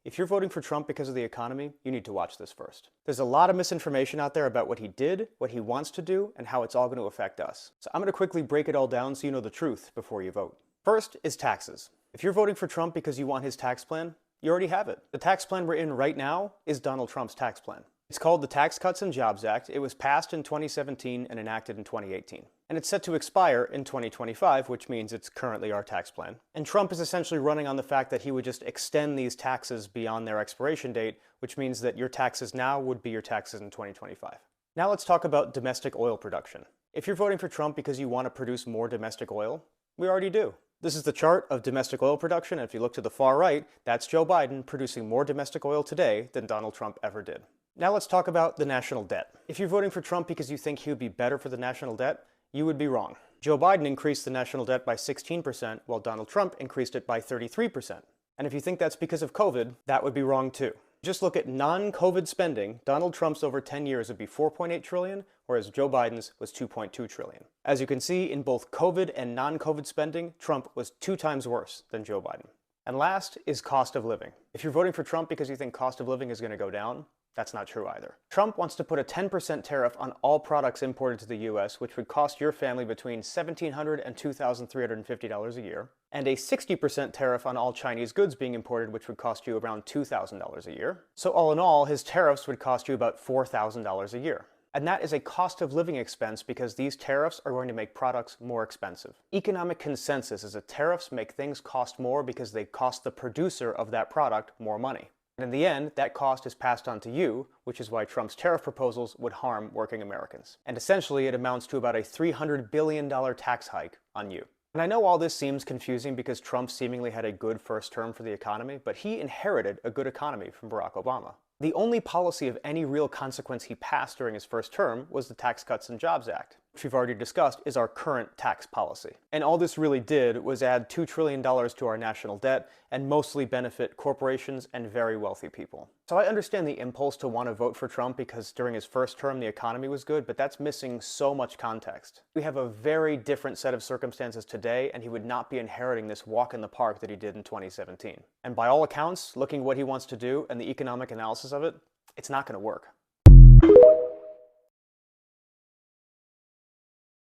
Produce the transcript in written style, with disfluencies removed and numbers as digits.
If you're voting for Trump because of the economy, you need to watch this first. There's a lot of misinformation out there about what he did, what he wants to do, and how it's all going to affect us. So I'm going to quickly break it all down so you know the truth before you vote. First is taxes. If you're voting for Trump because you want his tax plan, you already have it. The tax plan we're in right now is Donald Trump's tax plan. It's called the Tax Cuts and Jobs Act. It was passed in 2017 and enacted in 2018. And it's set to expire in 2025, which means it's currently our tax plan. And Trump is essentially running on the fact that he would just extend these taxes beyond their expiration date, which means that your taxes now would be your taxes in 2025. Now let's talk about domestic oil production. If you're voting for Trump because you want to produce more domestic oil, we already do. This is the chart of domestic oil production, and if you look to the far right, that's Joe Biden producing more domestic oil today than Donald Trump ever did. Now let's talk about the national debt. If you're voting for Trump because you think he would be better for the national debt, you would be wrong. Joe Biden increased the national debt by 16%, while Donald Trump increased it by 33%. And if you think that's because of COVID, that would be wrong too. Just look at non-COVID spending. Donald Trump's over 10 years would be 4.8 trillion, whereas Joe Biden's was 2.2 trillion. As you can see, in both COVID and non-COVID spending, Trump was 2 times worse than Joe Biden. And last is cost of living. If you're voting for Trump because you think cost of living is going to go down, that's not true either. Trump wants to put a 10% tariff on all products imported to the US, which would cost your family between $1,700 and $2,350 a year, and a 60% tariff on all Chinese goods being imported, which would cost you around $2,000 a year. So all in all, his tariffs would cost you about $4,000 a year. And that is a cost of living expense because these tariffs are going to make products more expensive. Economic consensus is that tariffs make things cost more because they cost the producer of that product more money. And in the end, that cost is passed on to you, which is why Trump's tariff proposals would harm working Americans. And essentially, it amounts to about a $300 billion tax hike on you. And I know all this seems confusing because Trump seemingly had a good first term for the economy, but he inherited a good economy from Barack Obama. The only policy of any real consequence he passed during his first term was the Tax Cuts and Jobs Act, which we've already discussed is our current tax policy. And all this really did was add $2 trillion to our national debt and mostly benefit corporations and very wealthy people. So I understand the impulse to want to vote for Trump because during his first term the economy was good, but that's missing so much context. We have a very different set of circumstances today, and he would not be inheriting this walk in the park that he did in 2017. And by all accounts, looking at what he wants to do and the economic analysis of it, it's not going to work.